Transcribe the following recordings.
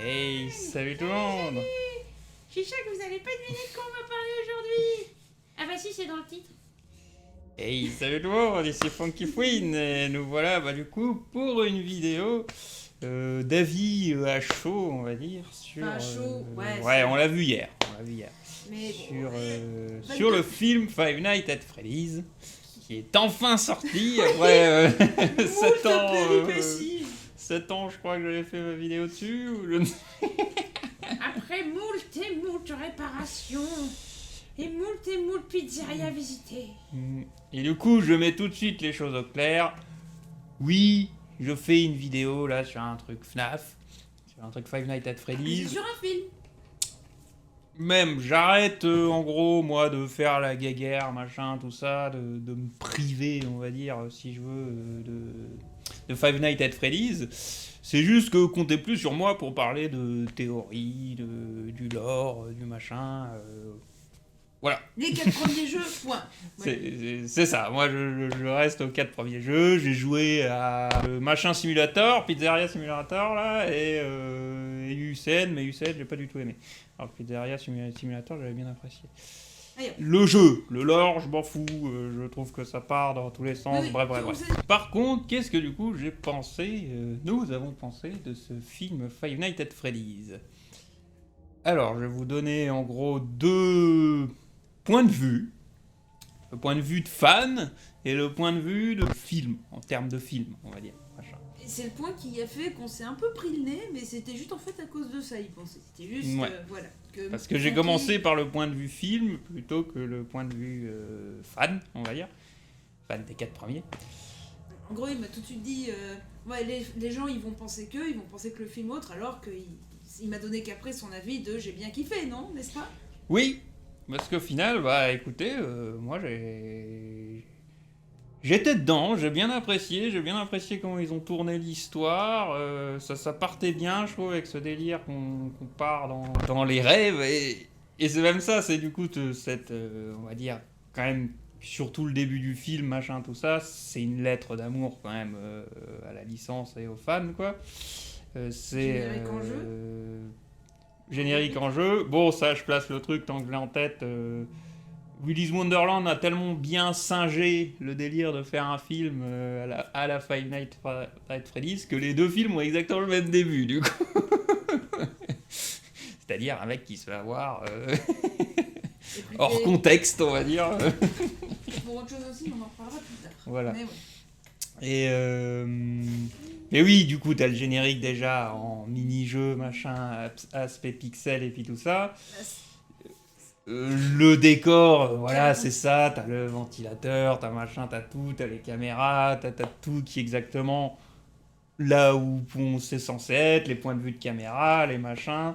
Hey, salut tout le monde. Je suis sûr que vous allez pas deviner de quoi on va parler aujourd'hui. Ah bah si, c'est dans le titre. Hey, salut tout le monde, ici Funky Queen et nous voilà du coup pour une vidéo d'avis à chaud, on va dire, sur... Enfin, chaud, ouais, ouais, c'est- on l'a vu hier, Mais bon, sur le 22. film Five Nights at Freddy's, qui est enfin sorti après 7 ans... péripéties. 7 ans, je crois que j'avais fait ma vidéo dessus, ou je ne sais. Après moult et moult réparations et moult pizzerias visitées. Et du coup, je mets tout de suite les choses au clair. Oui, je fais une vidéo là sur un truc FNAF, sur un truc Five Nights at C'est Freddy's. sur un film. Même, j'arrête en gros, moi, de faire la guéguerre, machin, tout ça, de me priver, on va dire, si je veux, de Five Nights at Freddy's. C'est juste que comptez plus sur moi pour parler de théorie, du lore, du machin. Voilà. Les 4 premiers jeux, point. Ouais. C'est ça, moi je reste aux 4 premiers jeux, j'ai joué à Machin Simulator, Pizzeria Simulator là, et UCN, mais UCN j'ai pas du tout aimé. Alors que Pizzeria Simulator j'avais bien apprécié. Ailleurs. Le jeu, le lore, je m'en fous, je trouve que ça part dans tous les sens, Oui, bref. on sait- Par contre, qu'est-ce que du coup j'ai pensé, nous avons pensé de ce film Five Nights at Freddy's. Alors, je vais vous donner en gros deux points de vue. Le point de vue de fan et le point de vue de film, en termes de film, on va dire. Machin. C'est le point qui a fait qu'on s'est un peu pris le nez, mais c'était juste en fait à cause de ça, il pensait. C'était juste, Ouais. voilà. Parce que j'ai Funky- commencé par le point de vue film plutôt que le point de vue fan, on va dire. Fan des 4 premiers. En gros, il m'a tout de suite dit, ouais, les gens ils vont penser ils vont penser que le film autre, alors qu'il m'a donné qu'après son avis de j'ai bien kiffé, non, n'est-ce pas? Oui, parce qu'au final, bah écoutez, moi j'étais dedans, j'ai bien apprécié comment ils ont tourné l'histoire, ça partait bien, je trouve, avec ce délire qu'on part dans les rêves, et c'est même ça, c'est du coup cette, on va dire, quand même, surtout le début du film, machin, tout ça, c'est une lettre d'amour quand même à la licence et aux fans, quoi. C'est... Générique en jeu. Générique en jeu. Bon, ça, je place le truc tant que je l'ai en tête. Willy's Wonderland a tellement bien singé le délire de faire un film à la Five Nights at Freddy's que les deux films ont exactement le même début, du coup. C'est-à-dire un mec qui se fait avoir Et puis, hors contexte, on va dire. pour autre chose aussi, on en reparlera plus tard. Voilà. Mais ouais. Et oui, du coup, t'as le générique déjà en mini-jeu, machin, aspect pixel et puis tout ça. Le décor, voilà, c'est ça, t'as le ventilateur, t'as machin, t'as tout, t'as les caméras, t'as tout qui est exactement là où c'est censé être, les points de vue de caméra, les machins.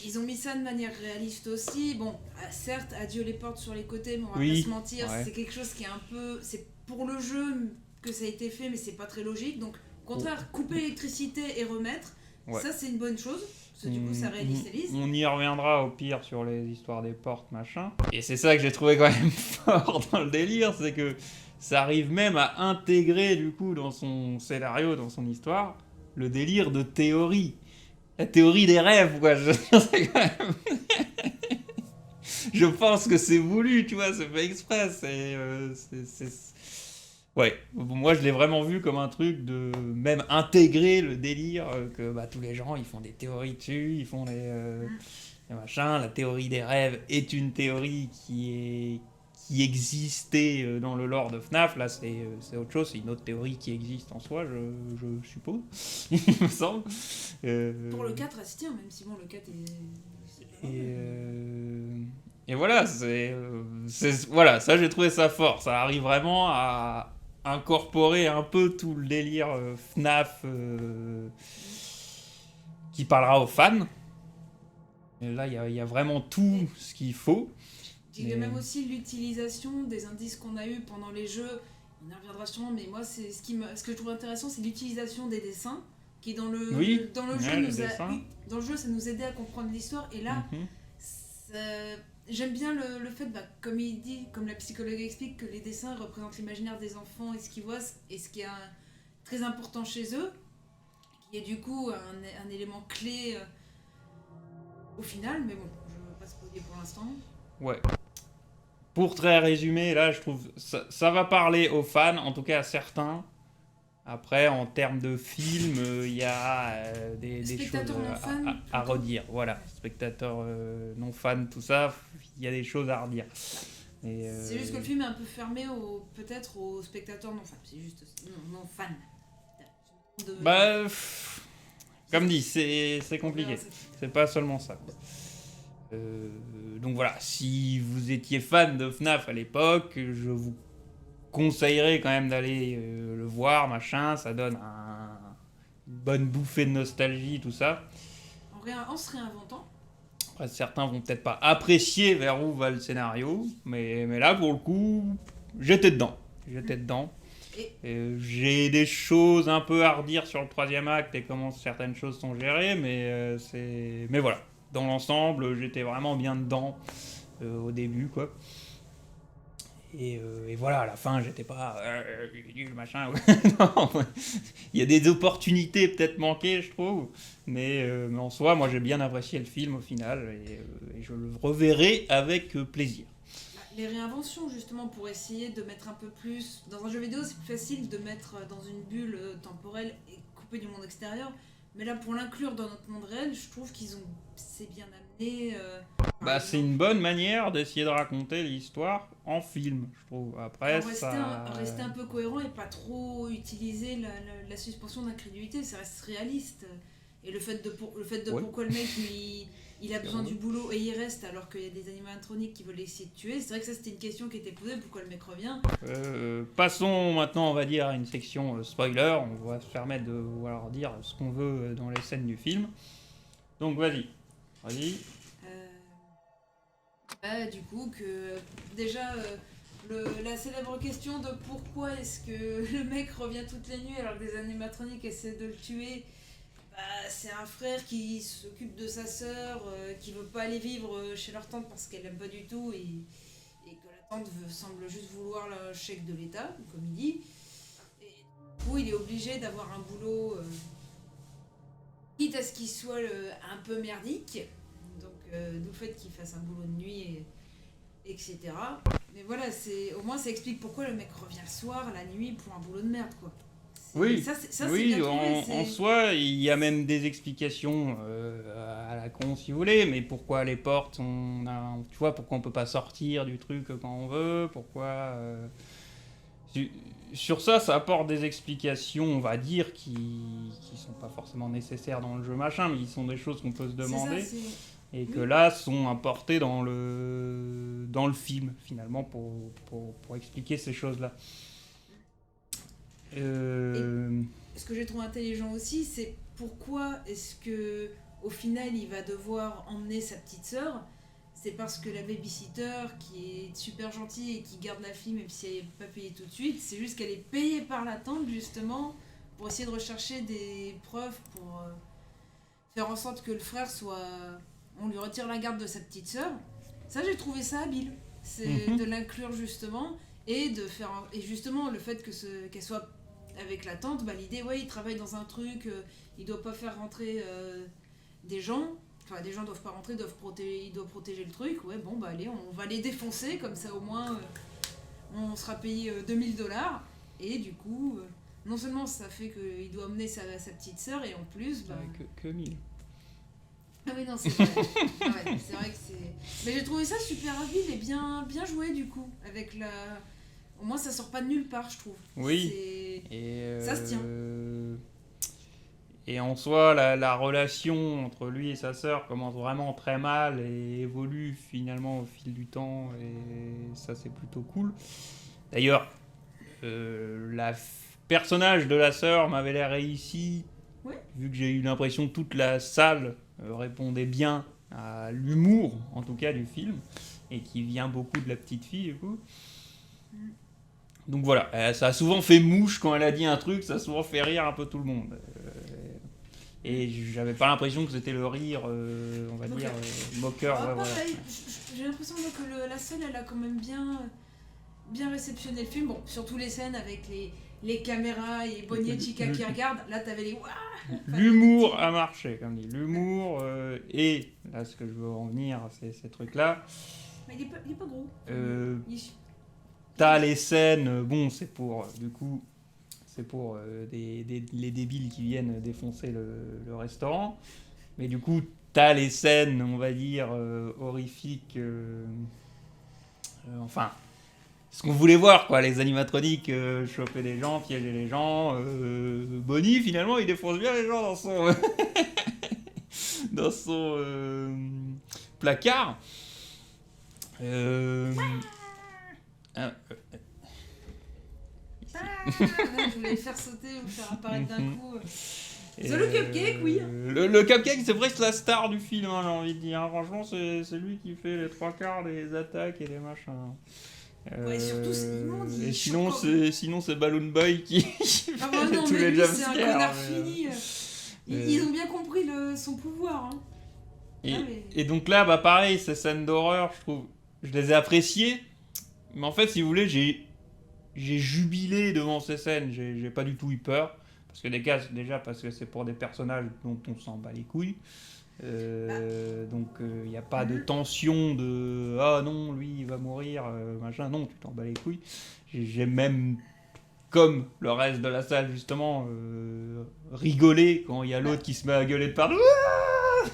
Ils ont mis ça de manière réaliste aussi. Bon, certes, adieu les portes sur les côtés, mais on va Oui, pas se mentir, ouais. c'est quelque chose qui est un peu. C'est pour le jeu que ça a été fait, mais c'est pas très logique. Donc, au contraire, couper l'électricité et remettre, Ouais. ça c'est une bonne chose. Parce que du coup, ça réinitialise. On y reviendra au pire sur les histoires des portes, machin. Et c'est ça que j'ai trouvé quand même fort dans le délire, c'est que ça arrive même à intégrer du coup dans son scénario, dans son histoire, le délire de théorie. La théorie des rêves, quoi. C'est quand même... Je pense que c'est voulu, tu vois, c'est fait exprès. Ouais, moi je l'ai vraiment vu comme un truc de même intégrer le délire que bah, tous les gens ils font des théories dessus, ils font des machins. La théorie des rêves est une théorie qui existait dans le lore de FNAF. Là c'est autre chose, c'est une autre théorie qui existe en soi, je suppose, il me semble. Pour le 4, elle se tient, même si bon, le 4 est. Et voilà, voilà, ça j'ai trouvé ça fort. Ça arrive vraiment à incorporer un peu tout le délire FNAF qui parlera aux fans. Et là, il y a vraiment tout ce qu'il faut. Il y a même aussi l'utilisation des indices qu'on a eu pendant les jeux. On y reviendra sûrement, mais moi, c'est ce que je trouve intéressant, c'est l'utilisation des dessins qui dans le Oui, dans le ouais, jeu les nous a dessins. dans le jeu ça nous aidait à comprendre l'histoire et là Mhm. j'aime bien le fait comme il dit, comme la psychologue explique, que les dessins représentent l'imaginaire des enfants et ce qu'ils voient et ce qui est très important chez eux, qui est du coup un élément clé au final, mais bon, je ne veux pas spoiler pour l'instant. Ouais. Pour très résumer, là, je trouve ça va parler aux fans, en tout cas à certains. Après, en termes de film, il y a des choses Spectateurs non fans, à plutôt. redire. Voilà, spectateurs non fans, tout ça, il y a des choses à redire. Et, C'est juste que le film est un peu fermé peut-être aux spectateurs non fans. C'est juste non fans. Bah, comme dit, c'est On verra compliqué. ça. C'est pas seulement ça, quoi. Donc voilà, si vous étiez fan de FNAF à l'époque, je vous conseillerais quand même d'aller le voir, machin, ça donne une bonne bouffée de nostalgie, tout ça. En se réinventant. Après, certains vont peut-être pas apprécier vers où va le scénario, mais là, pour le coup, j'étais dedans. J'étais dedans. J'ai des choses un peu à redire sur le troisième acte et comment certaines choses sont gérées, mais voilà. Dans l'ensemble, j'étais vraiment bien dedans au début, quoi. Et voilà, à la fin, j'étais pas nul, machin. Non, il y a des opportunités peut-être manquées, je trouve. Mais en soi, moi, j'ai bien apprécié le film au final et je le reverrai avec plaisir. Les réinventions, justement, pour essayer de mettre un peu plus. Dans un jeu vidéo, c'est plus facile de mettre dans une bulle temporelle et couper du monde extérieur. Mais là, pour l'inclure dans notre monde réel, je trouve c'est bien amené. Bah, c'est une bonne manière d'essayer de raconter l'histoire en film, je trouve. Après, Rester un peu cohérent et pas trop utiliser la suspension d'incrédulité, ça reste réaliste. Et le fait de Ouais. pourquoi le mec il a besoin du boulot et il reste alors qu'il y a des animatroniques qui veulent essayer de tuer, c'est vrai que ça c'était une question qui était posée, pourquoi le mec revient. Passons maintenant, on va dire, à une section spoiler. On va se permettre de pouvoir dire ce qu'on veut dans les scènes du film. Donc, vas-y. Du coup, que déjà, la célèbre question de pourquoi est-ce que le mec revient toutes les nuits alors que des animatroniques essaient de le tuer, c'est un frère qui s'occupe de sa sœur, qui veut pas aller vivre chez leur tante parce qu'elle l'aime pas du tout et que la tante semble juste vouloir le chèque de l'État, comme il dit. Et du coup, il est obligé d'avoir un boulot, quitte à ce qu'il soit un peu merdique. Donc, d'où le fait qu'il fasse un boulot de nuit, etc. Mais voilà, au moins ça explique pourquoi le mec revient le soir, la nuit, pour un boulot de merde, quoi. Oui, C'est oui, bien trouvé, en soi, il y a même des explications à la con si vous voulez, mais pourquoi les portes, tu vois, pourquoi on peut pas sortir du truc quand on veut, pourquoi... Sur ça, ça apporte des explications, on va dire, qui sont pas forcément nécessaires dans le jeu machin, mais qui sont des choses qu'on peut se demander. Et que là sont apportées dans le film, finalement, pour expliquer ces choses-là. Ce que j'ai trouvé intelligent aussi, c'est pourquoi est-ce que au final il va devoir emmener sa petite sœur. C'est parce que la babysitter, qui est super gentille et qui garde la fille même si elle n'est pas payée tout de suite, c'est juste qu'elle est payée par la tante justement pour essayer de rechercher des preuves pour faire en sorte que le frère soit... On lui retire la garde de sa petite sœur. Ça, j'ai trouvé ça habile. C'est de l'inclure justement et de faire... Et justement, le fait qu'elle soit avec la tante, l'idée, ouais, il travaille dans un truc, il doit pas faire rentrer des gens. Enfin, des gens doivent pas rentrer, il doit protéger le truc. Ouais, bon, allez, on va les défoncer, comme ça au moins on sera payé $2000. Et du coup, non seulement ça fait qu'il doit emmener sa petite sœur, et en plus. Que 1000. Ah oui, non, c'est vrai. C'est vrai que c'est. Mais j'ai trouvé ça super habile et bien joué du coup. Au moins, ça sort pas de nulle part, je trouve. Oui. Ça se tient. Et en soi, la relation entre lui et sa sœur commence vraiment très mal et évolue finalement au fil du temps. Et ça, c'est plutôt cool. D'ailleurs, le personnage de la sœur m'avait l'air réussi. Ouais. Vu que j'ai eu l'impression que toute la salle répondait bien à l'humour, en tout cas, du film. Et qui vient beaucoup de la petite fille, du coup. Donc voilà, ça a souvent fait mouche quand elle a dit un truc, ça a souvent fait rire un peu tout le monde. Et j'avais pas l'impression que c'était le rire, on va dire, moqueur. Pareil, j'ai l'impression que la scène, elle a quand même bien réceptionné le film. Bon, surtout les scènes avec les caméras et Bonnie et Chica qui regardent. Là, t'avais les ouah. L'humour a marché, comme dit. L'humour et là, ce que je veux en venir, c'est ces trucs-là. Mais il est pas gros. T'as les scènes, bon, c'est pour les débiles qui viennent défoncer le restaurant. Mais du coup, t'as les scènes, on va dire, horrifiques. Enfin, ce qu'on voulait voir, quoi. Les animatroniques choper les gens, piéger les gens. Bonnie, finalement, il défonce bien les gens dans son, dans son placard. Je voulais faire sauter ou faire apparaître d'un coup. Le cupcake, oui. Le cupcake, c'est presque la star du film, hein, j'ai envie de dire. Franchement, c'est lui qui fait les trois quarts des attaques et des machins. Ouais, surtout, c'est immonde. Et sinon, c'est Balloon Boy qui fait non, tous mais les lui, jumpscares. c'est un connard fini. Ils ont bien compris son pouvoir. Hein. Et donc là, bah pareil, ces scènes d'horreur, je trouve, je les ai appréciées. Mais en fait, si vous voulez, j'ai jubilé devant ces scènes. J'ai pas du tout eu peur. Parce que déjà, parce que c'est pour des personnages dont on s'en bat les couilles. Donc il n'y a pas de tension de ah non, lui il va mourir, machin. Non, tu t'en bats les couilles. J'ai même, comme le reste de la salle, justement, rigolé quand il y a l'autre qui se met à gueuler de partout.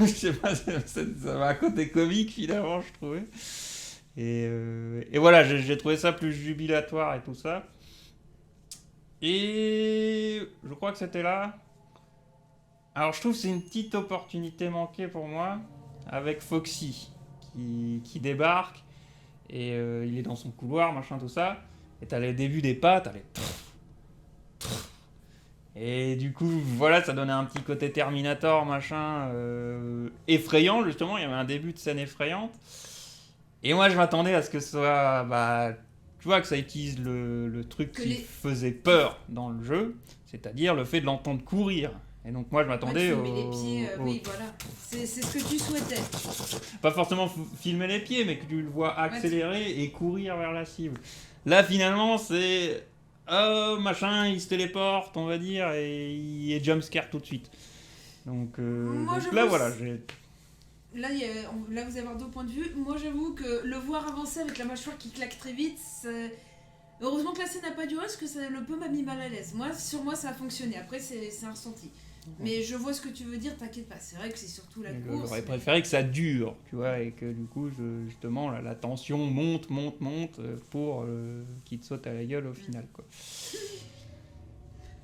Je sais pas, ça va à côté comique finalement, je trouvais. Et voilà, j'ai trouvé ça plus jubilatoire et tout ça. Et je crois que c'était là. Alors je trouve que c'est une petite opportunité manquée pour moi avec Foxy qui débarque et il est dans son couloir, machin, tout ça. Et t'as les débuts des pas, t'as les... Et du coup, voilà, ça donnait un petit côté Terminator, machin, effrayant, justement. Il y avait un début de scène effrayante. Et moi, je m'attendais à ce que ce soit... Bah, tu vois, que ça utilise le truc qui faisait peur dans le jeu, c'est-à-dire le fait de l'entendre courir. Et donc moi je m'attendais les pieds, oui voilà, c'est ce que tu souhaitais. Pas forcément filmer les pieds, mais que tu le vois accélérer et courir vers la cible. Là finalement c'est machin, il se téléporte on va dire et il est jumpscare tout de suite. Donc là voilà, Là, vous allez avoir deux points de vue. Moi j'avoue que le voir avancer avec la mâchoire qui claque très vite, heureusement que la scène n'a pas duré parce que le peu m'a mis mal à l'aise. Sur moi ça a fonctionné, après c'est un ressenti. Mais je vois ce que tu veux dire, t'inquiète pas. C'est vrai que c'est surtout la course. J'aurais préféré que ça dure, tu vois, et que du coup, justement, la tension monte pour qu'il te saute à la gueule au final, quoi.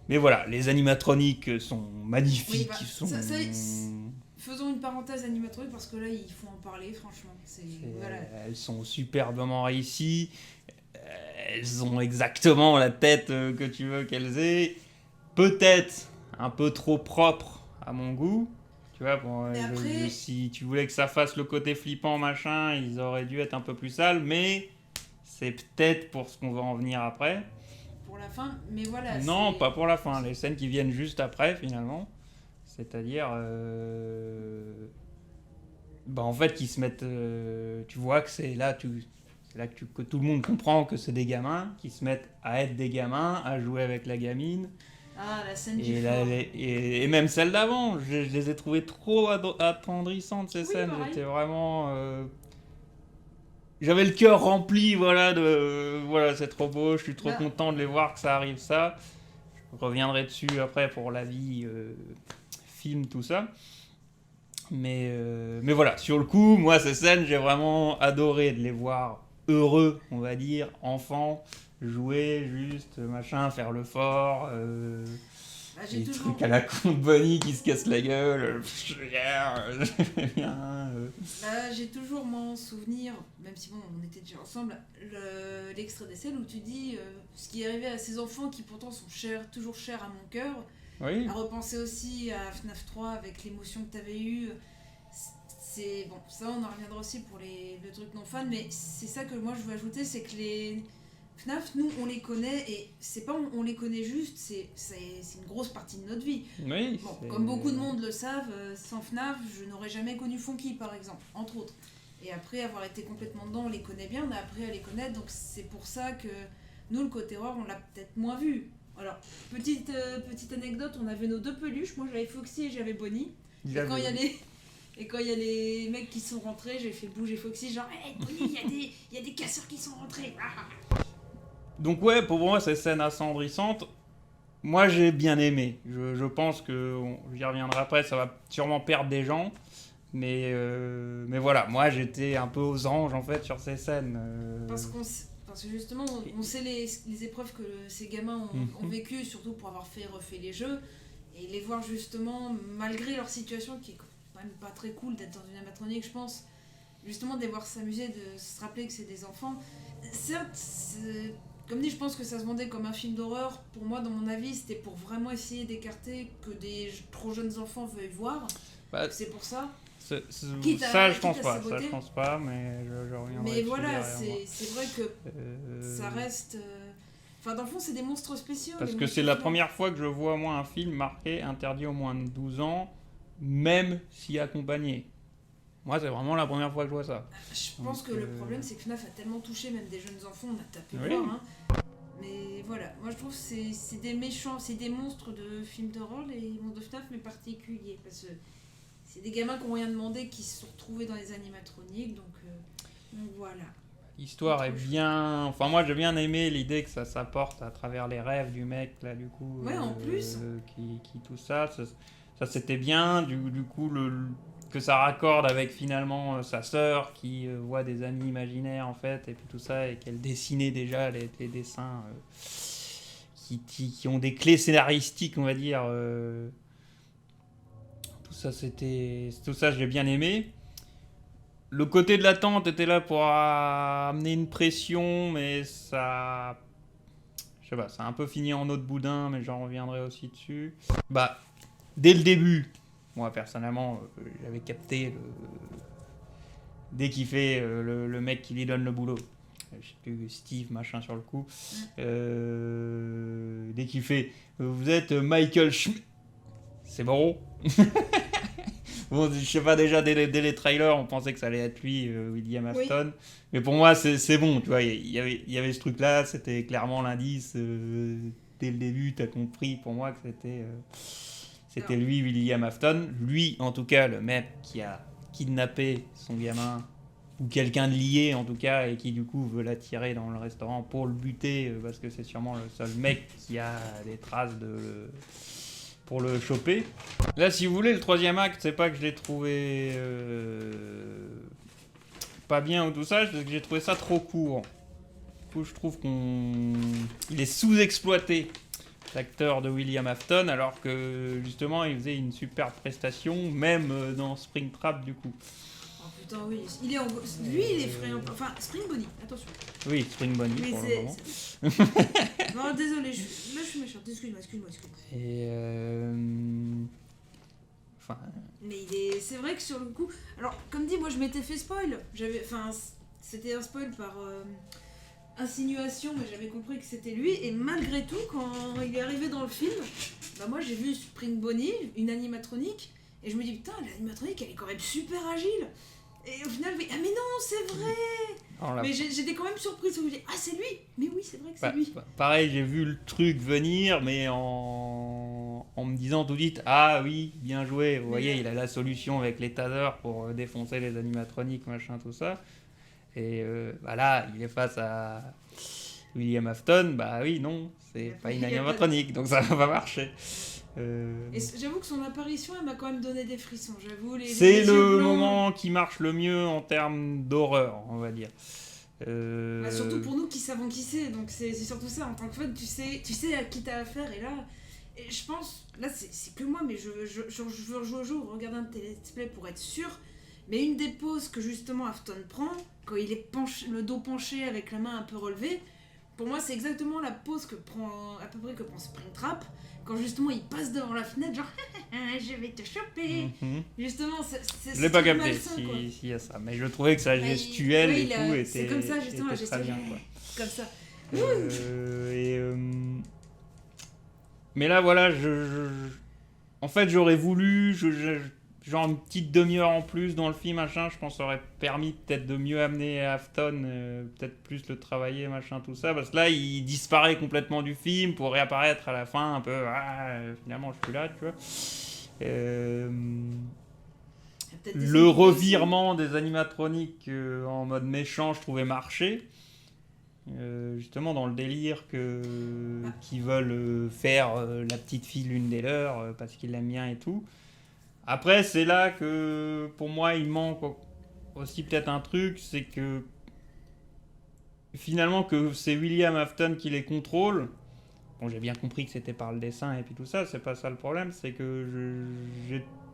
Mais voilà, les animatroniques sont magnifiques. Faisons une parenthèse animatronique parce que là, il faut en parler, franchement. Voilà. Elles sont superbement réussies. Elles ont exactement la tête que tu veux qu'elles aient. Peut-être un peu trop propre à mon goût. Tu vois, si tu voulais que ça fasse le côté flippant, machin, ils auraient dû être un peu plus sales, mais c'est peut-être pour ce qu'on va en venir après. Pour la fin, mais voilà. Non, pas pour la fin, les scènes qui viennent juste après, finalement. C'est-à-dire... en fait, qu'ils se mettent... tu vois que c'est là... C'est là que tout le monde comprend que c'est des gamins qui se mettent à être des gamins, à jouer avec la gamine. Ah, la scène du fort. Et même celle d'avant, je les ai trouvées trop attendrissantes ces scènes. Pareil. J'étais vraiment... J'avais le cœur rempli, voilà, c'est trop beau, je suis trop content de les voir que ça arrive ça. Je reviendrai dessus après pour l'avis film, tout ça. Mais voilà, sur le coup, moi ces scènes, j'ai vraiment adoré de les voir heureux, on va dire, enfants, jouer juste, machin, faire le fort, des trucs à la con de Bonnie qui se casse la gueule, j'ai toujours mon souvenir, même si bon, on était déjà ensemble, l'extrait des scènes où tu dis ce qui est arrivé à ces enfants qui pourtant sont toujours chers à mon cœur. Oui. À repenser aussi à FNAF 3 avec l'émotion que tu avais eue. C'est bon, ça on en reviendra aussi pour le truc non fan, mais c'est ça que moi je veux ajouter, c'est que les FNAF, nous on les connaît et c'est pas on les connaît juste, c'est une grosse partie de notre vie. Oui, bon, comme beaucoup de monde le savent, sans FNAF, je n'aurais jamais connu Funky par exemple, entre autres. Et après avoir été complètement dedans, on les connaît bien, on a appris à les connaître, donc c'est pour ça que nous le côté horreur on l'a peut-être moins vu. Alors, petite anecdote, on avait nos 2 peluches. Moi, j'avais Foxy et j'avais Bonnie. Et quand il y a les mecs qui sont rentrés, j'ai fait bouger Foxy, genre, hey, Bonnie, il y a des casseurs qui sont rentrés. Donc ouais, pour moi, ces scènes assombrissantes, moi j'ai bien aimé. Je pense que, j'y reviendrai après, ça va sûrement perdre des gens. Mais voilà, moi j'étais un peu aux anges en fait sur ces scènes. Parce que justement, on sait les épreuves que ces gamins ont vécues, surtout pour avoir refait les jeux. Et les voir justement, malgré leur situation qui est quand même pas très cool d'être dans une animatronique, je pense, justement de les voir s'amuser, de se rappeler que c'est des enfants. Certes, comme dit, je pense que ça se vendait comme un film d'horreur. Pour moi, dans mon avis, c'était pour vraiment essayer d'écarter que des trop jeunes enfants veuillent voir. Bah, c'est pour ça. Ça, je pense pas, mais je reviendrai. Mais voilà, c'est vrai que ça reste. Enfin, dans le fond, c'est des monstres spéciaux. Parce que c'est la première fois que je vois, moi, un film marqué interdit aux moins de 12 ans, même si accompagné. Moi, c'est vraiment la première fois que je vois ça. Je pense que le problème, c'est que FNAF a tellement touché même des jeunes enfants, on a tapé fort. Hein. Mais voilà, moi je trouve que c'est des méchants, c'est des monstres de films d'horreur, les monstres de FNAF, mais particuliers. Parce que c'est des gamins qui n'ont rien demandé, qui se sont retrouvés dans les animatroniques, donc voilà. L'histoire est bien... Enfin, moi j'ai bien aimé l'idée que ça s'apporte à travers les rêves du mec, là, du coup. Ouais, en plus. Qui tout ça, c'était bien. Du coup, que ça raccorde avec finalement sa sœur qui voit des amis imaginaires en fait, et puis tout ça, et qu'elle dessinait déjà les dessins qui ont des clés scénaristiques, on va dire. Tout ça, j'ai bien aimé. Le côté de l'attente était là pour amener une pression, mais ça... Je sais pas, ça a un peu fini en eau de boudin, mais j'en reviendrai aussi dessus. Bah, dès le début, moi personnellement, j'avais capté dès qu'il fait le mec qui lui donne le boulot. Je sais plus, Steve, machin sur le coup. Dès qu'il fait vous êtes Michael Schmidt. C'est bon. Bon, je sais pas, déjà dès les trailers, on pensait que ça allait être lui, William Afton. Oui. Mais pour moi, c'est bon, tu vois. Il y avait ce truc-là, c'était clairement l'indice. Dès le début, tu as compris pour moi que c'était lui, William Afton. Lui, en tout cas, le mec qui a kidnappé son gamin, ou quelqu'un de lié en tout cas, et qui du coup veut l'attirer dans le restaurant pour le buter, parce que c'est sûrement le seul mec qui a des traces pour le choper. Là, si vous voulez, le troisième acte, c'est pas que je l'ai trouvé pas bien ou tout ça, c'est que j'ai trouvé ça trop court. Du coup, je trouve qu'il est sous-exploité, l'acteur de William Afton, alors que justement, il faisait une super prestation, même dans Springtrap, du coup. Oh putain, oui, lui, il est frais. Enfin, Spring Bonnie, attention. Oui, Spring Bonnie, oui, pour le moment. Non, désolé, là je suis méchante, excuse-moi. Et enfin... Mais c'est vrai que sur le coup... Alors, comme dit, moi je m'étais fait spoil. C'était un spoil par insinuation, mais j'avais compris que c'était lui. Et malgré tout, quand il est arrivé dans le film, bah moi j'ai vu Spring Bonnie, une animatronique, et je me dis, putain, l'animatronique, elle est quand même super agile. Et au final, ah mais non, c'est vrai. Mais j'étais quand même surprise. Je me dis, ah c'est lui. Mais oui, c'est vrai que c'est lui. Pareil, j'ai vu le truc venir, mais en me disant tout de suite, ah oui, bien joué. Vous voyez, il a la solution avec les tasers pour défoncer les animatroniques, machin, tout ça. Et là, il est face à William Afton. Bah oui, non, c'est pas une animatronique, donc ça va pas marcher. Et j'avoue que son apparition, elle m'a quand même donné des frissons. C'est le moment qui marche le mieux en termes d'horreur, on va dire. Surtout pour nous qui savons qui c'est, donc c'est surtout ça. En tant que fan, tu sais à qui t'as affaire. Et là, je pense, là c'est que moi, mais je veux rejouer au jeu, regarder un let's play pour être sûr. Mais une des poses que justement Afton prend, quand il est le dos penché avec la main un peu relevée, pour moi c'est exactement la pose que prend Springtrap. Quand justement il passe devant la fenêtre, genre je vais te choper. Justement, c'est je l'ai pas capté s'il y a ça, mais je trouvais que sa gestuelle et tout était. C'est comme ça, justement, la gestuelle. Bien, quoi. Comme ça. Mais là, voilà, en fait, j'aurais voulu. genre une petite demi-heure en plus dans le film, machin, je pense ça aurait permis peut-être de mieux amener Afton, peut-être plus le travailler, machin, tout ça, parce que là, il disparaît complètement du film pour réapparaître à la fin, un peu, finalement, je suis là, tu vois. Le revirement des animatroniques en mode méchant, je trouvais marcher. Justement dans le délire qu'ils veulent faire la petite fille l'une des leurs parce qu'ils l'aiment bien et tout. Après c'est là que pour moi il manque aussi peut-être un truc, c'est que finalement que c'est William Afton qui les contrôle. Bon, j'ai bien compris que c'était par le dessin et puis tout ça, c'est pas ça le problème, c'est que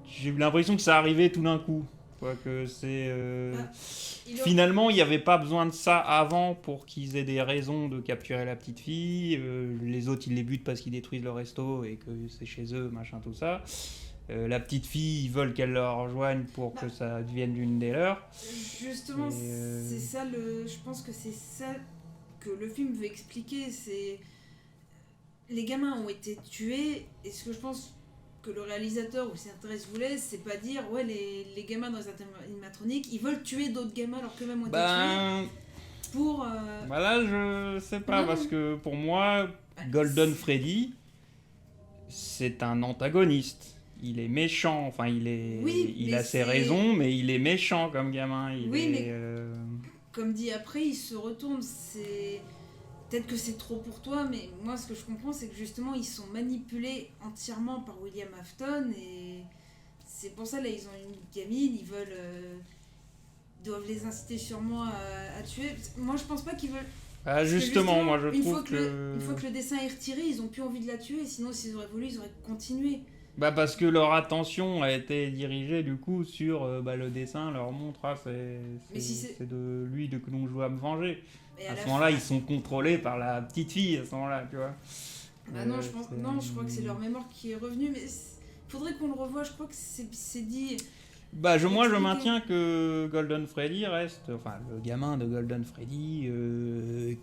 j'ai eu l'impression que ça arrivait tout d'un coup. Quoi, que c'est finalement il n'y avait pas besoin de ça avant pour qu'ils aient des raisons de capturer la petite fille. Les autres ils les butent parce qu'ils détruisent le resto et que c'est chez eux, machin, tout ça. La petite fille, ils veulent qu'elle leur rejoigne pour que ça devienne l'une des leurs. Justement, c'est ça je pense que c'est ça que le film veut expliquer. C'est les gamins ont été tués, et ce que je pense que le réalisateur ou le scénariste voulait, c'est pas dire ouais les gamins dans les animatroniques ils veulent tuer d'autres gamins alors qu'eux-mêmes ont été tués pour là je sais pas, parce que pour moi Golden Freddy c'est un antagoniste, il est méchant, enfin il a ses raisons, mais il est méchant comme gamin, mais comme dit après il se retourne, c'est peut-être que c'est trop pour toi, mais moi ce que je comprends c'est que justement ils sont manipulés entièrement par William Afton, et c'est pour ça là ils ont une gamine, ils veulent doivent les inciter sûrement à tuer. Moi je pense pas qu'ils veulent. Justement moi je trouve une fois que le dessin est retiré, ils ont plus envie de la tuer, sinon s'ils auraient voulu ils auraient continué. Parce que leur attention a été dirigée du coup sur le dessin leur montre c'est de lui que l'on joue à me venger. À ce moment-là, ils sont contrôlés par la petite fille, à ce moment-là, tu vois. Non, je crois que c'est leur mémoire qui est revenue, mais faudrait qu'on le revoie, je crois que c'est dit... Moi, je maintiens que Golden Freddy reste... Enfin, le gamin de Golden Freddy,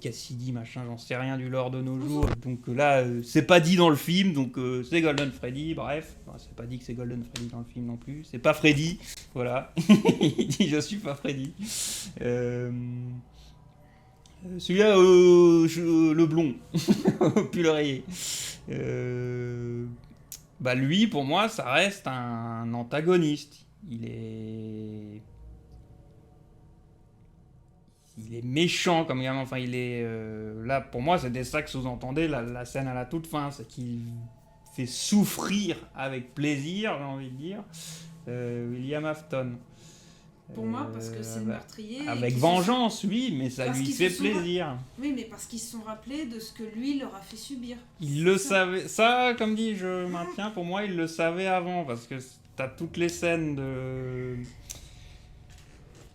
Cassidy, machin, j'en sais rien du lore de nos jours. Donc là, c'est pas dit dans le film, donc c'est Golden Freddy, bref. Enfin, c'est pas dit que c'est Golden Freddy dans le film non plus. C'est pas Freddy, voilà. Il dit « Je suis pas Freddy ». Celui-là, le blond, puis l'oreiller. Lui, pour moi, ça reste un antagoniste. Il est méchant comme gamin. Enfin, il est là pour moi, c'était ça que sous-entendait la scène à la toute fin, c'est qu'il fait souffrir avec plaisir, j'ai envie de dire, William Afton. Pour moi, parce que c'est le meurtrier. Avec vengeance, oui, mais ça lui fait plaisir. Oui, mais parce qu'ils se sont rappelés de ce que lui leur a fait subir. Il le savait. Ça, comme dit, je maintiens, pour moi, il le savait avant, parce que t'as toutes les scènes de...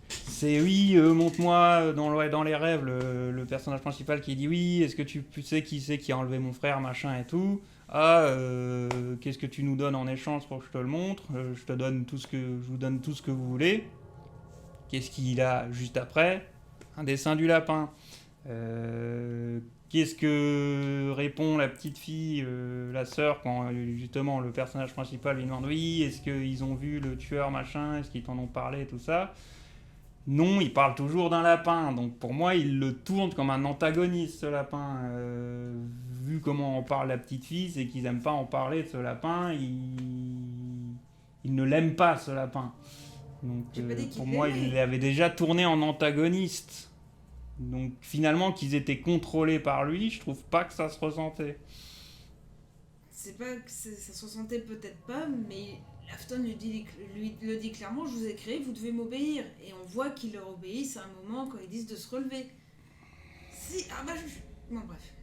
C'est oui, montre-moi dans les rêves, le personnage principal qui dit oui, est-ce que tu sais qui c'est qui a enlevé mon frère, machin et tout. Qu'est-ce que tu nous donnes en échange pour que je te le montre? Je vous donne tout ce que vous voulez. Qu'est-ce qu'il a juste après? Un dessin du lapin. Qu'est-ce que répond la petite fille, la sœur, quand justement le personnage principal lui demande oui, est-ce qu'ils ont vu le tueur, machin, est-ce qu'ils t'en ont parlé, tout ça? Non, il parle toujours d'un lapin. Donc pour moi, il le tourne comme un antagoniste, ce lapin. Vu comment en parle la petite fille, c'est qu'ils n'aiment pas en parler de ce lapin. Ils ne l'aiment pas, ce lapin. Donc pour moi, il l'avait déjà tourné en antagoniste. Donc finalement, qu'ils étaient contrôlés par lui, je trouve pas que ça se ressentait. C'est pas que ça se ressentait peut-être pas, mais Afton lui le dit clairement, je vous ai créé, vous devez m'obéir. Et on voit qu'ils leur obéissent à un moment quand ils disent de se relever. Bon bref.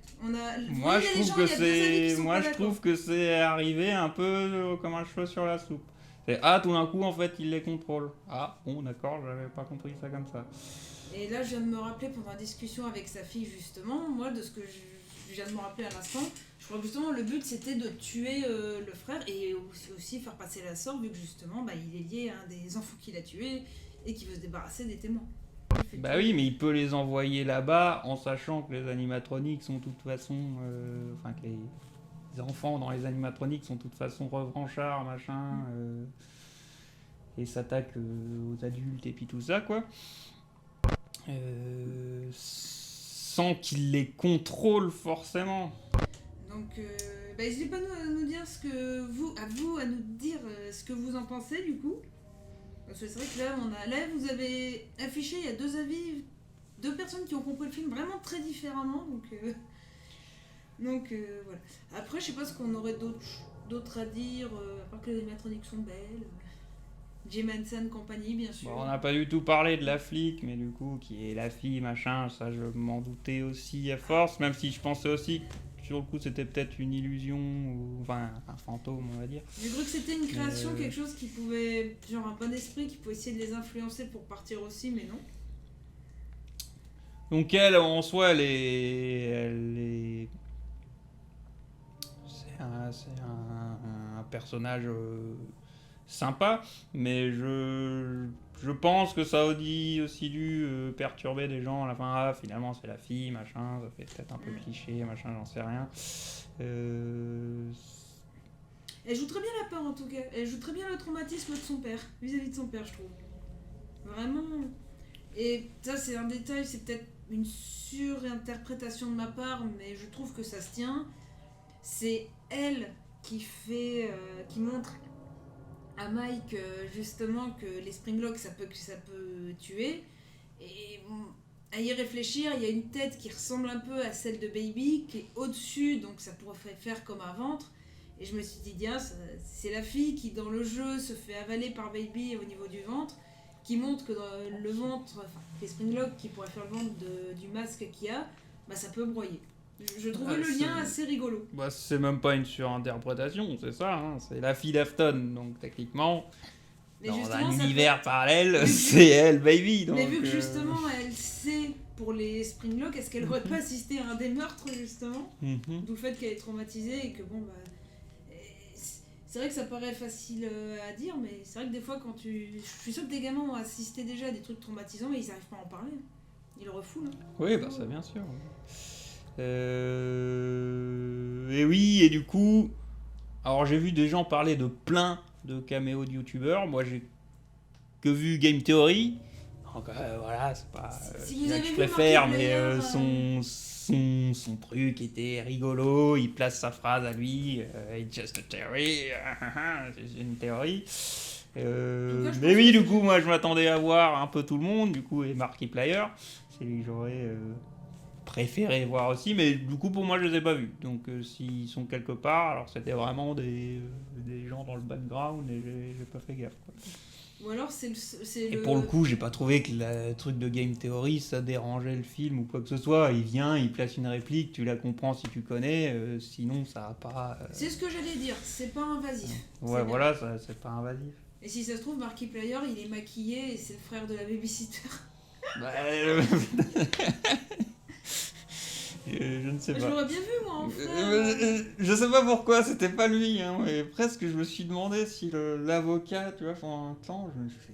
Moi je trouve que c'est arrivé un peu comme un cheveu sur la soupe. Tout d'un coup, en fait, il les contrôle. Bon, d'accord, j'avais pas compris ça comme ça. Et là, je viens de me rappeler pendant la discussion avec sa fille, justement, moi, de ce que je viens de me rappeler à l'instant, je crois que justement, le but, c'était de tuer le frère et aussi faire passer la sorte, vu que justement, il est lié à un des enfants qu'il a tué et qu'il veut se débarrasser des témoins. Oui, mais il peut les envoyer là-bas en sachant que les animatroniques sont de toute façon... que les enfants dans les animatroniques sont de toute façon revanchards, machin... et s'attaque aux adultes et puis tout ça, quoi. Sans qu'il les contrôle forcément. Donc, n'hésitez pas à nous dire à nous dire ce que vous en pensez du coup. Parce que c'est vrai que là, vous avez affiché, il y a deux avis, deux personnes qui ont compris le film vraiment très différemment. Donc voilà. Après, je sais pas ce qu'on aurait d'autres à dire, à part que les animatroniques sont belles. Jim Henson compagnie, bien sûr. Bon, on n'a pas du tout parlé de la flic, mais du coup, qui est la fille, machin, ça je m'en doutais aussi à force, même si je pensais aussi que sur le coup c'était peut-être une illusion, ou enfin un fantôme, on va dire. J'ai cru que c'était une création, quelque chose qui pouvait, genre un bon esprit qui pouvait essayer de les influencer pour partir aussi, mais non. Donc elle, en soi, elle est... C'est un personnage sympa, mais je pense que ça a aussi dû perturber des gens à la fin. Ah, finalement, c'est la fille, machin, ça fait peut-être un peu cliché, machin, j'en sais rien. Elle joue très bien la peur en tout cas. Elle joue très bien le traumatisme de son père, vis-à-vis de son père, je trouve. Vraiment. Et ça, c'est un détail, c'est peut-être une surinterprétation de ma part, mais je trouve que ça se tient. C'est elle qui montre à Mike justement que les Springlocks ça peut tuer. Et à y réfléchir, il y a une tête qui ressemble un peu à celle de Baby, qui est au-dessus, donc ça pourrait faire comme un ventre. Et je me suis dit, tiens, c'est la fille qui dans le jeu se fait avaler par Baby au niveau du ventre, qui montre que dans le ventre, enfin les Springlocks qui pourraient faire le ventre du masque qu'il y a, bah ça peut broyer. Je trouvais le lien assez rigolo. Bah, c'est même pas une surinterprétation, c'est ça, hein, c'est la fille d'Afton, donc techniquement, mais dans un univers parallèle, c'est elle, Baby. Donc, mais vu que justement elle sait pour les Springlocks, est-ce qu'elle aurait pas assisté à un des meurtres justement, d'où le fait qu'elle est traumatisée et que bon bah... C'est vrai que ça paraît facile à dire, mais c'est vrai que des fois quand je suis sûr que des gamins ont assisté déjà à des trucs traumatisants, mais ils n'arrivent pas à en parler. Ils le refoulent. Hein. Oui, bah ça bien sûr. Et oui, et du coup, alors j'ai vu des gens parler de plein de caméos de youtubeurs. Moi, j'ai que vu Game Theory. Donc voilà, c'est pas si que je préfère, mais son truc était rigolo. Il place sa phrase à lui. It's just a theory. C'est une théorie. Mais oui, du coup, moi, je m'attendais à voir un peu tout le monde. Du coup, et Markiplier, c'est lui que j'aurais préféré voir aussi, mais du coup pour moi je les ai pas vus, donc s'ils sont quelque part, alors c'était vraiment des gens dans le background et j'ai pas fait gaffe, quoi. Ou alors et pour le coup j'ai pas trouvé que le truc de Game Theory ça dérangeait le film ou quoi que ce soit. Il vient, il place une réplique, tu la comprends si tu connais, sinon ça va pas c'est ce que j'allais dire, c'est pas invasif. Ouais, voilà, ça, c'est pas invasif. Et si ça se trouve Markiplier il est maquillé et c'est le frère de la babysitter. Bah, je ne sais pas. Je l'aurais bien vu, moi, en fait. Je sais pas pourquoi, c'était pas lui, hein, mais presque je me suis demandé si l'avocat, tu vois, pendant un temps, je me suis fait...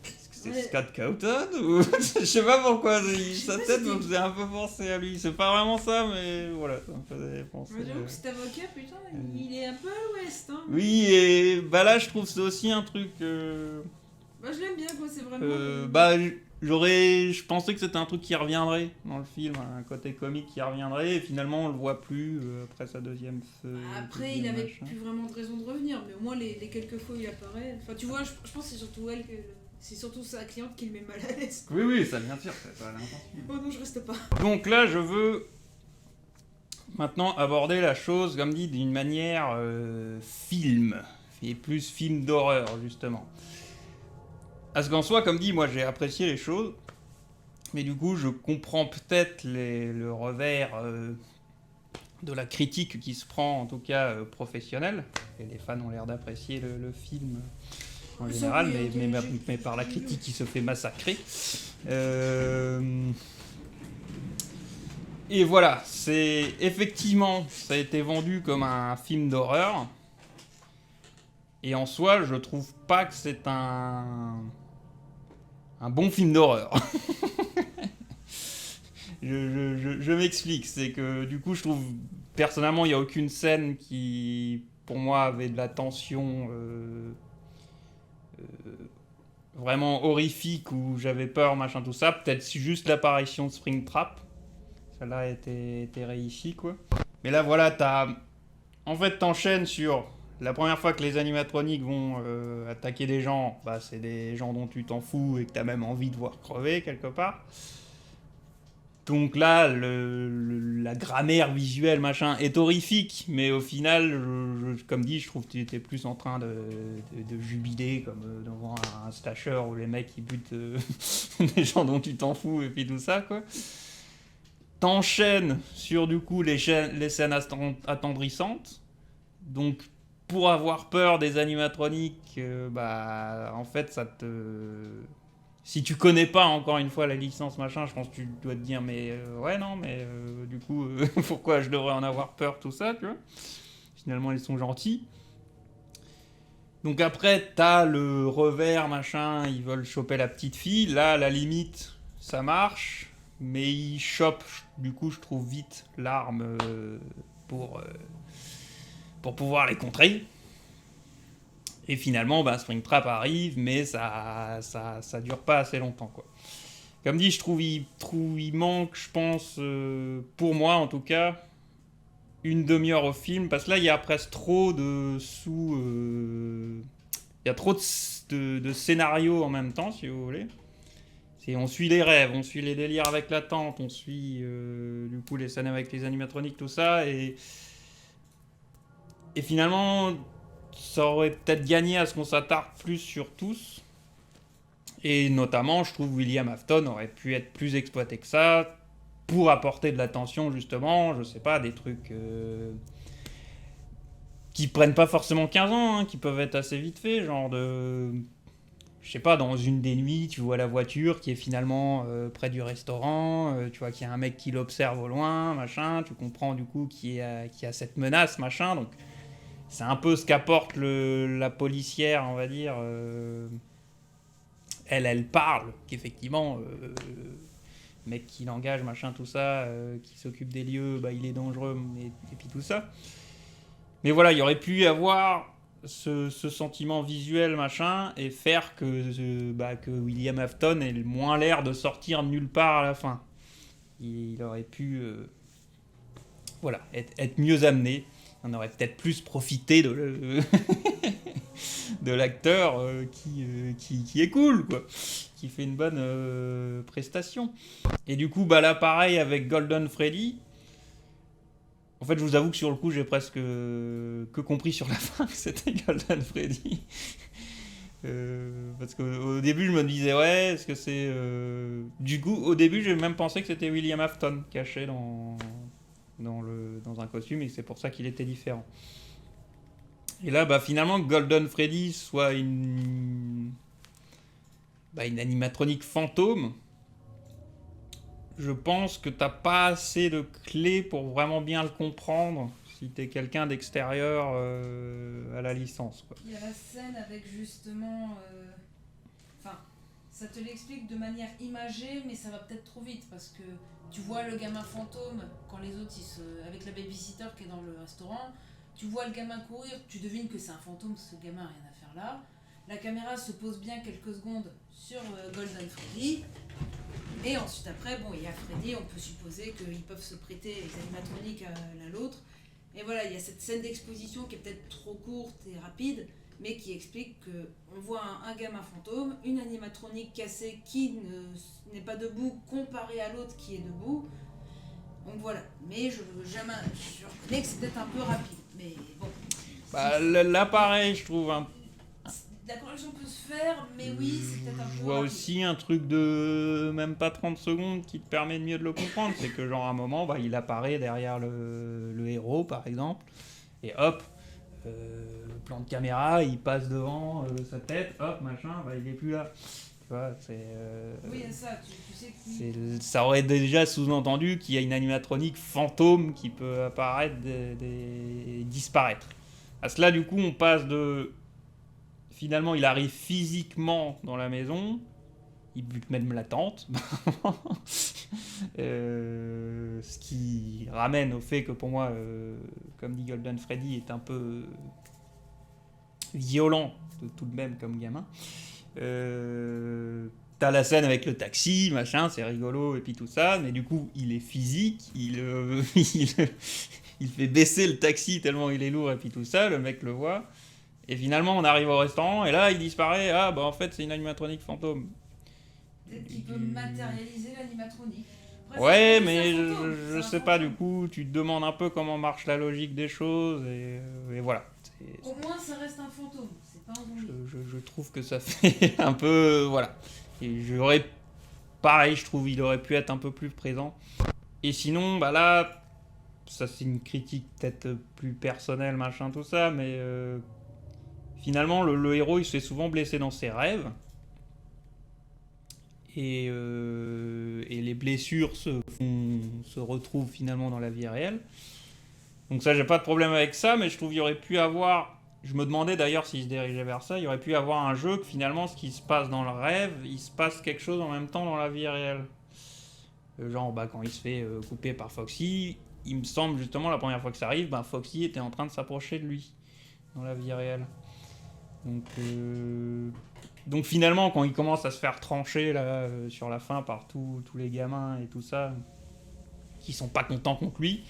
Est-ce que c'est Scott Cawthon ou... Je sais pas pourquoi, sa tête me faisait un peu penser à lui. C'est pas vraiment ça, mais voilà, ça me faisait penser... J'avoue que cet avocat, putain, il est un peu à l'ouest, hein. Oui, et bah là, je trouve que c'est aussi un truc... Bah, je l'aime bien, quoi, c'est vraiment... je pensais que c'était un truc qui reviendrait dans le film, un côté comique qui reviendrait, et finalement on le voit plus après sa deuxième après il avait plus vraiment de raison de revenir, mais au moins les quelques fois où il apparaît, enfin tu vois, je pense que c'est surtout elle, c'est surtout sa cliente qui le met mal à l'aise. Oui, ça bien sûr, c'est pas l'intention. Oh non, je reste pas. Donc là je veux maintenant aborder la chose, comme dit, d'une manière film, et plus film d'horreur justement. Parce qu'en soi, comme dit, moi j'ai apprécié les choses, mais du coup je comprends peut-être le revers de la critique qui se prend, en tout cas professionnelle, et les fans ont l'air d'apprécier le film en général, mais par la critique qui se fait massacrer. Et voilà, c'est effectivement, ça a été vendu comme un film d'horreur, et en soi je trouve pas que c'est un bon film d'horreur. je m'explique, c'est que du coup je trouve personnellement il n'y a aucune scène qui pour moi avait de la tension vraiment horrifique où j'avais peur, machin, tout ça. Peut-être juste l'apparition de Springtrap. Celle-là était réussie, quoi. Mais là, voilà, en fait, t'enchaînes sur la première fois que les animatroniques vont attaquer des gens, bah, c'est des gens dont tu t'en fous et que t'as même envie de voir crever quelque part. Donc là, la grammaire visuelle, machin, est horrifique, mais au final, comme dit, je trouve que tu étais plus en train de jubiler, comme devant un slasher où les mecs ils butent des gens dont tu t'en fous et puis tout ça, quoi. T'enchaînes sur du coup les scènes attendrissantes. Donc pour avoir peur des animatroniques, bah en fait ça te... Si tu connais pas encore une fois la licence machin, je pense que tu dois te dire mais ouais non mais du coup pourquoi je devrais en avoir peur tout ça, tu vois. Finalement ils sont gentils. Donc après t'as le revers machin, ils veulent choper la petite fille. Là à la limite ça marche. Mais il chope, du coup, je trouve vite l'arme pour pouvoir les contrer. Et finalement, bah, Springtrap arrive, mais ça dure pas assez longtemps, quoi. Comme dit, je trouve il manque, je pense, pour moi en tout cas, une demi-heure au film, parce que là, il y a presque trop de il y a trop de scénarios en même temps, si vous voulez. Et on suit les rêves, on suit les délires avec la tante, on suit du coup les scènes avec les animatroniques, tout ça, et finalement, ça aurait peut-être gagné à ce qu'on s'attarde plus sur tous. Et notamment, je trouve William Afton aurait pu être plus exploité que ça pour apporter de l'attention, justement, je sais pas, des trucs qui prennent pas forcément 15 ans, hein, qui peuvent être assez vite faits, genre de... Je sais pas, dans une des nuits, tu vois la voiture qui est finalement près du restaurant, tu vois qu'il y a un mec qui l'observe au loin, machin, tu comprends du coup qu'il y a cette menace, machin, donc c'est un peu ce qu'apporte la policière, on va dire. Elle parle qu'effectivement, le mec qui l'engage, machin, tout ça, qui s'occupe des lieux, bah, il est dangereux, et puis tout ça. Mais voilà, il y aurait pu y avoir ce sentiment visuel machin et faire que William Afton ait moins l'air de sortir nulle part à la fin. Il aurait pu voilà, être mieux amené. On aurait peut-être plus profité de de l'acteur qui est cool, quoi, qui fait une bonne prestation. Et du coup, bah là, pareil avec Golden Freddy. En fait, je vous avoue que sur le coup, j'ai presque que compris sur la fin que c'était Golden Freddy. Parce qu'au début, je me disais, ouais, est-ce que c'est. Du coup, au début, j'ai même pensé que c'était William Afton caché dans un costume et que c'est pour ça qu'il était différent. Et là, bah, finalement, Golden Freddy soit une animatronique fantôme. Je pense que t'as pas assez de clés pour vraiment bien le comprendre si t'es quelqu'un d'extérieur à la licence, quoi. Il y a la scène avec justement... Enfin, ça te l'explique de manière imagée, mais ça va peut-être trop vite, parce que tu vois le gamin fantôme, quand les autres, avec la babysitter qui est dans le restaurant, tu vois le gamin courir, tu devines que c'est un fantôme, ce gamin n'a rien à faire là. La caméra se pose bien quelques secondes sur Golden Freddy. Et ensuite après, bon, il y a Freddy, on peut supposer qu'ils peuvent se prêter les animatroniques à l'un à l'autre. Et voilà, il y a cette scène d'exposition qui est peut-être trop courte et rapide, mais qui explique qu'on voit un gamin fantôme, une animatronique cassée qui n'est pas debout comparée à l'autre qui est debout. Donc voilà, mais je reconnais que c'est peut-être un peu rapide, mais bon. Bah, là, pareil, je trouve la correction peut se faire, mais oui, c'est peut-être un peu. Je vois rapide. Aussi un truc de même pas 30 secondes qui te permet de mieux de le comprendre. C'est que, genre, à un moment, bah, il apparaît derrière le héros, par exemple, et hop, plan de caméra, il passe devant sa tête, hop, machin, bah, il est plus là. Tu vois, c'est. Oui, ça, tu sais que. Ça aurait déjà sous-entendu qu'il y a une animatronique fantôme qui peut apparaître et disparaître. À cela, du coup, on passe de. Finalement, il arrive physiquement dans la maison. Il bute même la tante. Ce qui ramène au fait que pour moi, comme dit Golden Freddy, est un peu violent tout de même comme gamin. T'as la scène avec le taxi, machin, c'est rigolo, et puis tout ça, mais du coup, il est physique, il fait baisser le taxi tellement il est lourd, et puis tout ça, le mec le voit. Et finalement, on arrive au restaurant, et là, il disparaît. Ah, bah en fait, c'est une animatronique fantôme. Peut-être qu'il peut matérialiser l'animatronique. Après, Ouais, c'est mais un fantôme, je c'est un sais pas, du fantôme. coup, tu te demandes un peu comment marche la logique des choses, et voilà. Au moins, ça reste un fantôme, c'est pas un zombie. Je trouve que ça fait un peu. Voilà. Et j'aurais. Pareil, je trouve il aurait pu être un peu plus présent. Et sinon, bah là, ça c'est une critique peut-être plus personnelle, machin, tout ça, mais finalement, le héros il se fait souvent blesser dans ses rêves. Et les blessures se retrouvent finalement dans la vie réelle. Donc ça, j'ai pas de problème avec ça, mais je trouve qu'il y aurait pu avoir... Je me demandais d'ailleurs s'il se dirigeait vers ça, il y aurait pu avoir un jeu que finalement, ce qui se passe dans le rêve, il se passe quelque chose en même temps dans la vie réelle. Genre, bah, quand il se fait couper par Foxy, il me semble justement, la première fois que ça arrive, bah, Foxy était en train de s'approcher de lui, dans la vie réelle. Donc finalement, quand il commence à se faire trancher là, sur la fin par tous les gamins et tout ça, qui sont pas contents contre lui,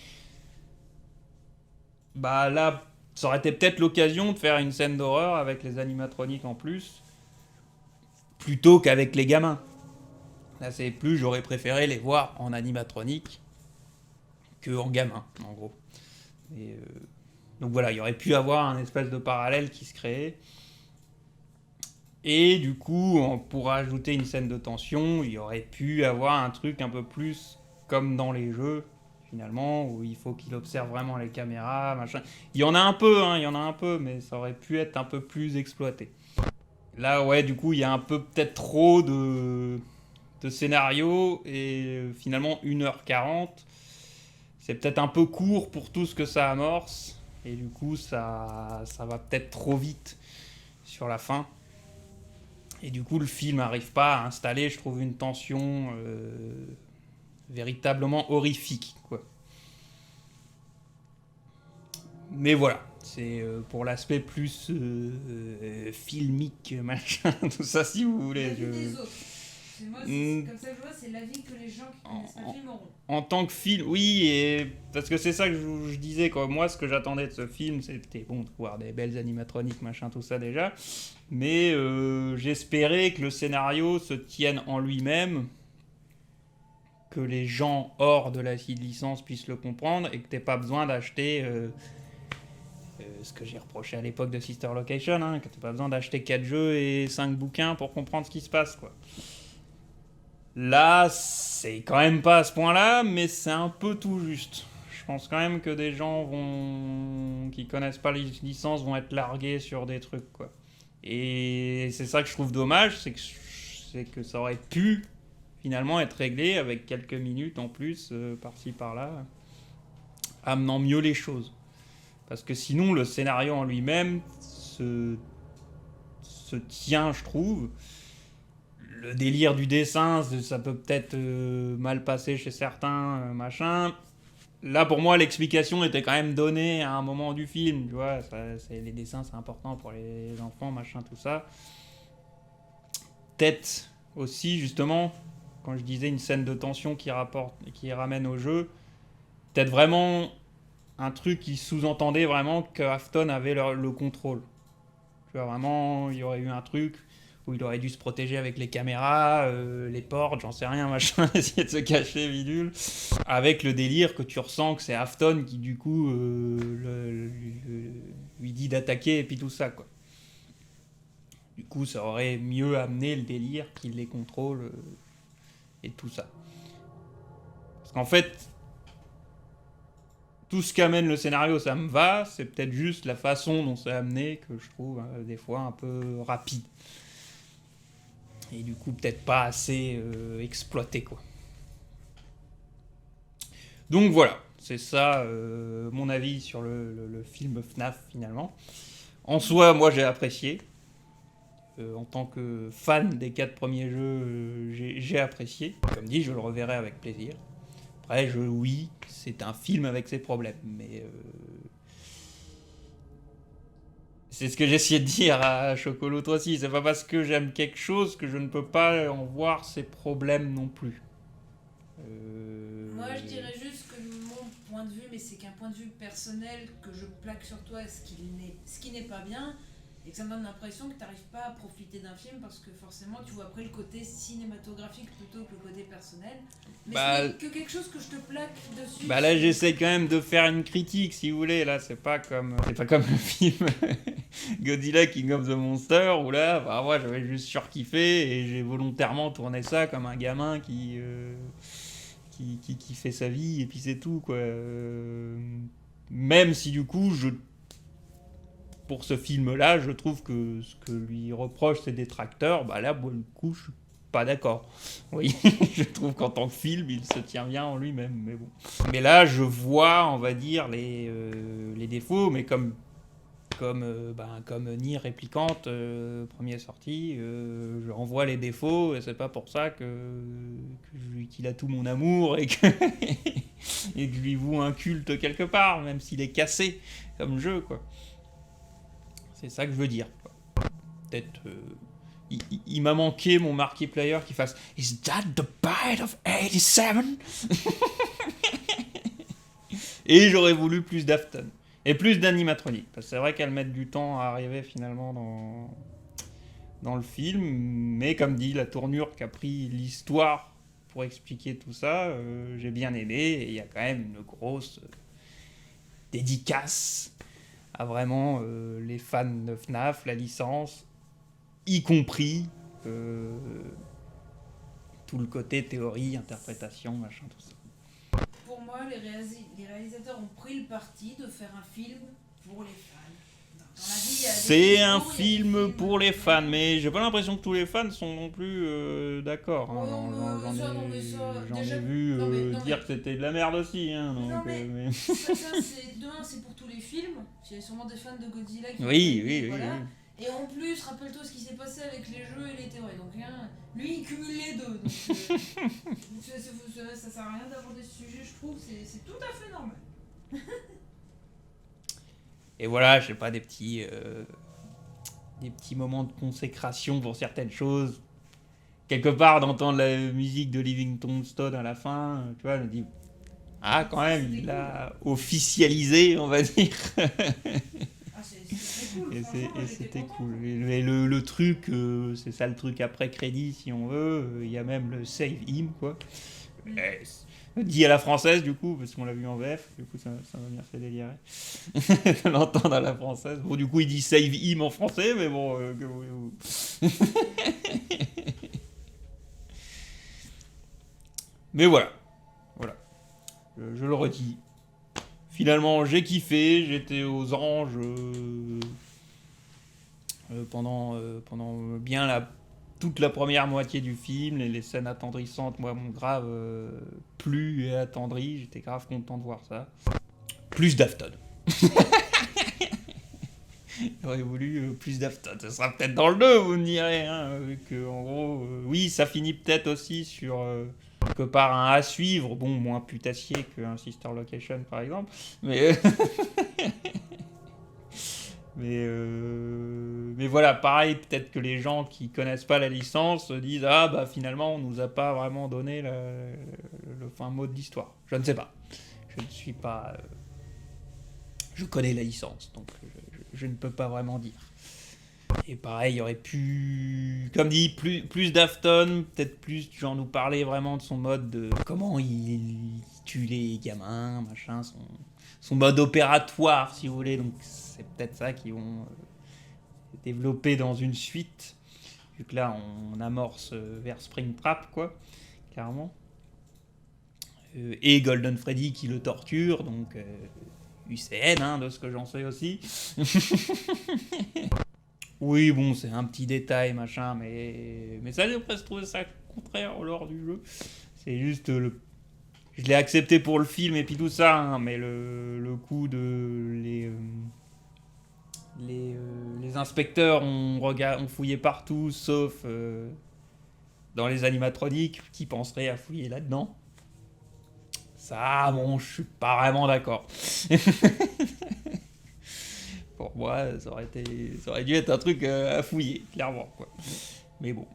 bah là, ça aurait été peut-être l'occasion de faire une scène d'horreur avec les animatroniques en plus, plutôt qu'avec les gamins. Là, c'est plus, j'aurais préféré les voir en animatronique que en gamin, en gros. Et, donc voilà, il y aurait pu avoir un espèce de parallèle qui se créait. Et du coup, pour ajouter une scène de tension, il y aurait pu avoir un truc un peu plus comme dans les jeux, finalement, où il faut qu'il observe vraiment les caméras, machin. Il y en a un peu, hein, il y en a un peu, mais ça aurait pu être un peu plus exploité. Là, ouais, du coup, il y a un peu peut-être trop de scénario, et finalement, 1h40, c'est peut-être un peu court pour tout ce que ça amorce, et du coup, ça va peut-être trop vite sur la fin. Et du coup, le film n'arrive pas à installer, je trouve, une tension véritablement horrifique, quoi. Mais voilà, c'est pour l'aspect plus filmique, machin, tout ça, si vous voulez. L'avis des autres. Moi, c'est comme ça que je vois, c'est l'avis que les gens qui connaissent pas le film auront. En tant que film, oui, et parce que c'est ça que je disais, quoi. Moi, ce que j'attendais de ce film, c'était bon de voir des belles animatroniques, machin, tout ça déjà. Mais j'espérais que le scénario se tienne en lui-même, que les gens hors de la licence puissent le comprendre et que t'aies pas besoin d'acheter ce que j'ai reproché à l'époque de Sister Location, hein, que t'aies pas besoin d'acheter 4 jeux et 5 bouquins pour comprendre ce qui se passe, quoi. Là, c'est quand même pas à ce point-là, mais c'est un peu tout juste. Je pense quand même que des gens qui connaissent pas les licences vont être largués sur des trucs, quoi. Et c'est ça que je trouve dommage, c'est que ça aurait pu finalement être réglé avec quelques minutes en plus, par-ci par-là, amenant mieux les choses. Parce que sinon, le scénario en lui-même se tient, je trouve. Le délire du dessin, ça peut peut-être mal passer chez certains, machin. Là, pour moi, l'explication était quand même donnée à un moment du film, tu vois. Les dessins, c'est important pour les enfants, machin, tout ça. Peut-être aussi, justement, quand je disais une scène de tension qui ramène au jeu, peut-être vraiment un truc qui sous-entendait vraiment que Afton avait le contrôle. Tu vois, vraiment, il y aurait eu un truc où il aurait dû se protéger avec les caméras, les portes, j'en sais rien, machin, essayer de se cacher, bidule. Avec le délire que tu ressens que c'est Afton qui, du coup, lui dit d'attaquer et puis tout ça, quoi. Du coup, ça aurait mieux amené le délire qu'il les contrôle et tout ça. Parce qu'en fait, tout ce qu'amène le scénario, ça me va. C'est peut-être juste la façon dont c'est amené que je trouve des fois un peu rapide. Et du coup, peut-être pas assez exploité, quoi. Donc voilà, c'est ça mon avis sur le film FNAF, finalement. En soi, moi, j'ai apprécié. En tant que fan des 4 premiers jeux, j'ai apprécié. Comme dit, je le reverrai avec plaisir. Après, oui, c'est un film avec ses problèmes, mais c'est ce que j'essayais de dire à Chocolat aussi. C'est pas parce que j'aime quelque chose que je ne peux pas en voir ses problèmes non plus. Moi, je dirais juste que mon point de vue, mais c'est qu'un point de vue personnel que je plaque sur toi, ce qui n'est pas bien, et que ça me donne l'impression que tu n'arrives pas à profiter d'un film parce que forcément tu vois après le côté cinématographique plutôt que le côté personnel. Mais ce n'est que quelque chose que je te plaque dessus. Bah là, j'essaie quand même de faire une critique, si vous voulez. Là, c'est pas comme le film Godzilla King of the Monster où là, bah, moi, j'avais juste surkiffé et j'ai volontairement tourné ça comme un gamin qui fait sa vie et puis c'est tout, quoi. Même si du coup, pour ce film-là, je trouve que ce que lui reprochent ses détracteurs, bah là, bon, du coup, je suis pas d'accord. Oui, je trouve qu'en tant que film, il se tient bien en lui-même, mais bon. Mais là, je vois, on va dire, les défauts, mais comme Nier Réplicante, premier sorti, je renvoie les défauts, et c'est pas pour ça qu'il a tout mon amour et que, et que je lui voue un culte quelque part, même s'il est cassé comme jeu, quoi. C'est ça que je veux dire, quoi. Peut-être. Il m'a manqué mon Markiplier qui fasse Is that the bite of 87? Et j'aurais voulu plus d'Afton. Et plus d'animatronique. Parce que c'est vrai qu'elles mettent du temps à arriver finalement dans le film. Mais comme dit, la tournure qu'a pris l'histoire pour expliquer tout ça, j'ai bien aimé. Et il y a quand même une grosse dédicace à vraiment les fans de FNAF, la licence, y compris tout le côté théorie, interprétation, machin, tout ça. Pour moi, les réalisateurs ont pris le parti de faire un film pour les fans. C'est un film pour les fans, mais j'ai pas l'impression que tous les fans sont non plus d'accord. J'en ai vu dire que c'était de la merde aussi. Hein, donc, non, mais c'est pour tous les films. Il y a sûrement des fans de Godzilla qui oui. Et en plus, rappelle-toi ce qui s'est passé avec les jeux et les théories. Donc, lui, il cumule les deux. Donc, ça sert à rien d'aborder ce sujet, je trouve. C'est tout à fait normal. Et voilà, je sais pas, des petits moments de consécration pour certaines choses. Quelque part, d'entendre la musique de Living Tombstone à la fin, tu vois, je me dis, ah, quand même, il l'a officialisé, on va dire. Cool, et c'était cool. Et le truc, c'est ça le truc après crédit, si on veut. Il y a même le Save Him, quoi. Dit à la française, du coup, parce qu'on l'a vu en VF, du coup, ça m'a bien fait délirer. De l'entendre à la française. Bon, du coup, il dit Save Him en français, mais bon, que voulez-vous. Mais voilà. Je le redis. Finalement, j'ai kiffé, j'étais aux anges pendant bien toute la première moitié du film. Les scènes attendrissantes, moi, m'ont grave plu et attendri. J'étais grave content de voir ça. Plus d'Afton. J'aurais voulu plus d'Afton. Ce sera peut-être dans le 2, vous me direz. Hein, en gros, oui, ça finit peut-être aussi sur... quelque part un à suivre, bon, moins putassier qu'un Sister Location par exemple, mais mais voilà, pareil, peut-être que les gens qui connaissent pas la licence disent ah bah finalement on nous a pas vraiment donné le fin mot de l'histoire. Je ne sais pas, je ne suis pas, je connais la licence donc je ne peux pas vraiment dire. Et pareil, il y aurait pu, comme dit, plus d'Afton, peut-être plus, genre nous parler vraiment de son mode de comment il tue les gamins, machin, son mode opératoire, si vous voulez. Donc c'est peut-être ça qu'ils vont développer dans une suite, vu que là on amorce vers Springtrap, quoi, clairement. Et Golden Freddy qui le torture, donc UCN, hein, de ce que j'en sais aussi. Oui, bon, c'est un petit détail, machin, mais ça, j'ai presque trouvé ça contraire au lore du jeu. C'est juste je l'ai accepté pour le film et puis tout ça, hein, mais le coup de les inspecteurs ont fouillé partout, sauf dans les animatroniques, qui penseraient à fouiller là-dedans. Ça, bon, je suis pas vraiment d'accord. Pour moi, ça aurait dû être un truc à fouiller, clairement, quoi. Mais bon.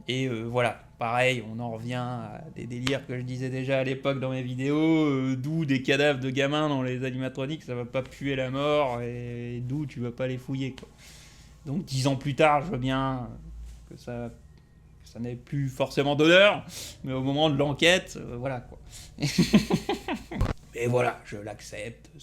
Et voilà, pareil, on en revient à des délires que je disais déjà à l'époque dans mes vidéos, d'où des cadavres de gamins dans les animatroniques, ça va pas puer la mort, et d'où tu vas pas les fouiller, quoi. Donc 10 ans plus tard, je veux bien que ça n'ait plus forcément d'honneur, mais au moment de l'enquête, voilà, quoi. Et voilà, je l'accepte, on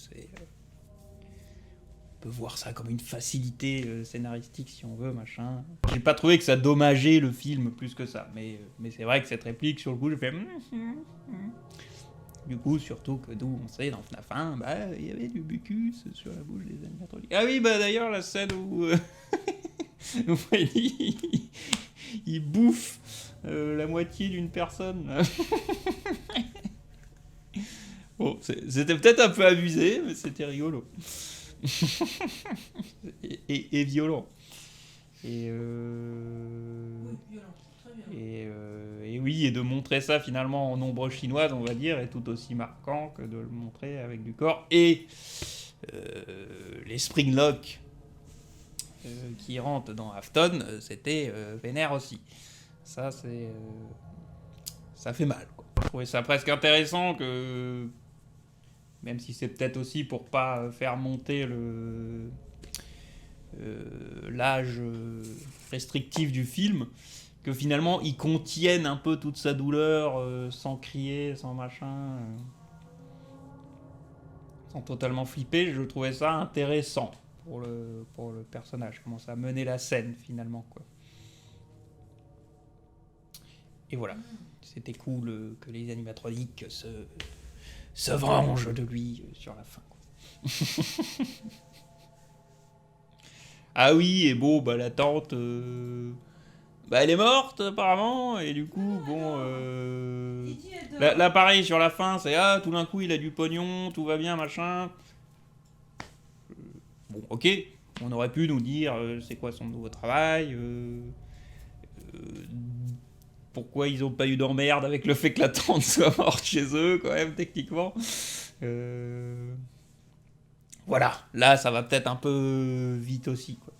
peut voir ça comme une facilité scénaristique si on veut, machin. J'ai pas trouvé que ça dommageait le film plus que ça, mais c'est vrai que cette réplique, sur le coup, je fais... Du coup, surtout que d'où on sait, dans FNAF 1, il y avait du mucus sur la bouche des animatroniques. Ah oui, d'ailleurs, la scène où... où Freddy, il bouffe la moitié d'une personne. Bon, c'était peut-être un peu abusé, mais c'était rigolo. et violent. Et, Oui, violent, très violent. et oui, et de montrer ça finalement en ombre chinoise, on va dire, est tout aussi marquant que de le montrer avec du corps. Et les Springlock qui rentrent dans Afton, c'était vénère aussi. Ça, ça fait mal, quoi. Je trouvais ça presque intéressant que... Même si c'est peut-être aussi pour pas faire monter l'âge restrictif du film, que finalement ils contiennent un peu toute sa douleur sans crier, sans machin, sans totalement flipper. Je trouvais ça intéressant pour le personnage, comment ça menait la scène finalement, quoi. Et voilà, c'était cool que les animatroniques se venge de lui sur la fin, quoi. Ah oui, et bon, la tante, elle est morte apparemment, et du coup, là pareil, sur la fin, c'est tout d'un coup il a du pognon, tout va bien, machin. Bon, ok, on aurait pu nous dire c'est quoi son nouveau travail, pourquoi ils ont pas eu d'emmerde avec le fait que la tante soit morte chez eux, quand même, techniquement. Voilà, là ça va peut-être un peu vite aussi, quoi.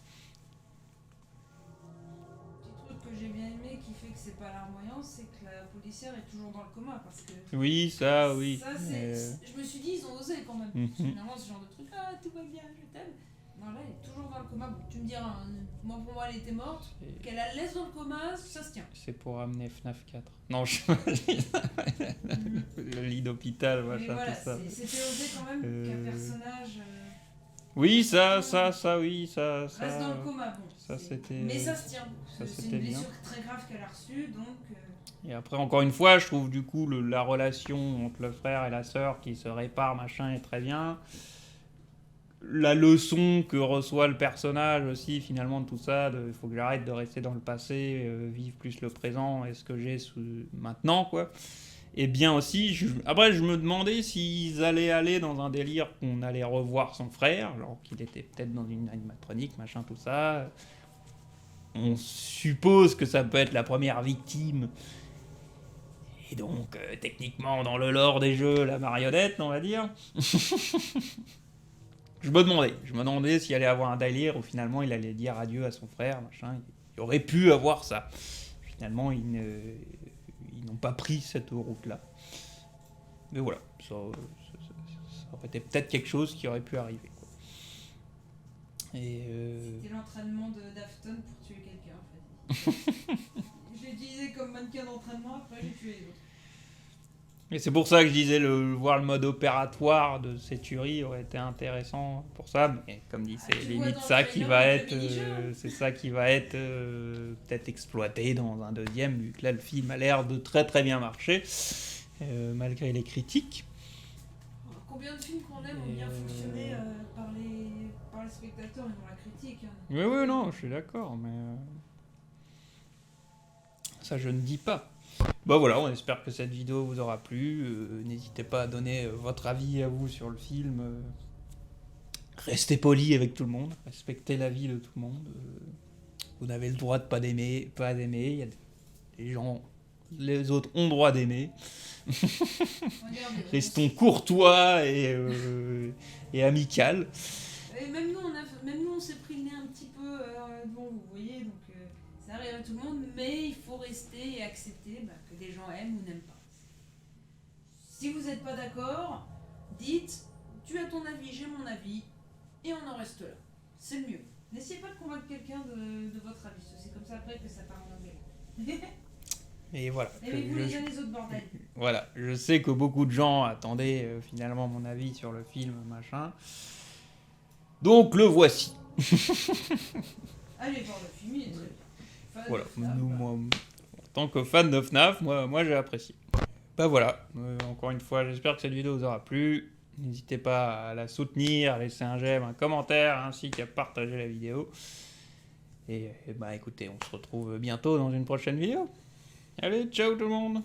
Petit truc que j'ai bien aimé qui fait que c'est pas larmoyant, c'est que la policière est toujours dans le coma parce que. Oui, ça, oui. Ça, je me suis dit, ils ont osé quand même. Finalement, ce genre de truc, tout va bien, je t'aime. Non, là, elle est toujours dans le coma. Bon, tu me diras, moi pour moi, elle était morte. Qu'elle la laisse dans le coma, ça se tient. C'est pour amener FNAF 4. Non, le lit d'hôpital, machin, voilà, tout ça. C'était osé quand même qu'un personnage. Oui, ça, oui, ça. Reste dans le coma, bon. Ça, c'était. Mais ça se tient. Ça, c'est une blessure très grave qu'elle a reçue, donc. Et après, encore une fois, je trouve du coup la relation entre le frère et la sœur qui se répare, machin, est très bien. La leçon que reçoit le personnage aussi, finalement, de tout ça, il faut que j'arrête de rester dans le passé, vivre plus le présent et ce que j'ai maintenant, quoi. Et bien aussi, après, je me demandais s'ils allaient aller dans un délire qu'on allait revoir son frère, alors qu'il était peut-être dans une animatronique, machin, tout ça. On suppose que ça peut être la première victime. Et donc, techniquement, dans le lore des jeux, la marionnette, on va dire. Je me demandais s'il allait avoir un délire où finalement il allait dire adieu à son frère, machin. Il aurait pu avoir ça. Finalement, ils n'ont pas pris cette route-là. Mais voilà, ça aurait été peut-être quelque chose qui aurait pu arriver, quoi. C'était l'entraînement d'Afton pour tuer quelqu'un, en fait. Je l'ai utilisé comme mannequin d'entraînement, après j'ai tué les autres. Et c'est pour ça que je disais, voir le mode opératoire de ces tueries aurait été intéressant pour ça, mais comme dit, c'est limite ça qui va être, c'est ça qui va être peut-être exploité dans un deuxième, vu que là le film a l'air de très très bien marcher, malgré les critiques. Combien de films qu'on aime ont bien fonctionné par les spectateurs et dans la critique, hein. Oui, non, je suis d'accord, mais ça je ne dis pas. Voilà, on espère que cette vidéo vous aura plu. N'hésitez pas à donner votre avis à vous sur le film. Restez poli avec tout le monde. Respectez l'avis de tout le monde. Vous n'avez le droit de pas d'aimer. Il y a des gens... Les autres ont le droit d'aimer. Restons courtois et amical. Et même nous, on s'est pris le nez un petit peu devant vous voyez, donc ça arrive à tout le monde, mais il faut rester et accepter que des gens aiment ou n'aiment pas. Si vous n'êtes pas d'accord, dites, tu as ton avis, j'ai mon avis, et on en reste là. C'est le mieux. N'essayez pas de convaincre quelqu'un de votre avis, c'est comme ça après que ça part en anglais. Et voilà. Aimez-vous les uns les autres, bordel. Voilà, je sais que beaucoup de gens attendaient finalement mon avis sur le film, machin. Donc le voici. Allez voir le film, il est très bien. Fan Voilà, de FNAF, moi, en tant que fan de FNAF, moi j'ai apprécié. Bah voilà, encore une fois, j'espère que cette vidéo vous aura plu. N'hésitez pas à la soutenir, à laisser un j'aime, un commentaire, ainsi qu'à partager la vidéo. Et bah écoutez, on se retrouve bientôt dans une prochaine vidéo. Allez, ciao tout le monde!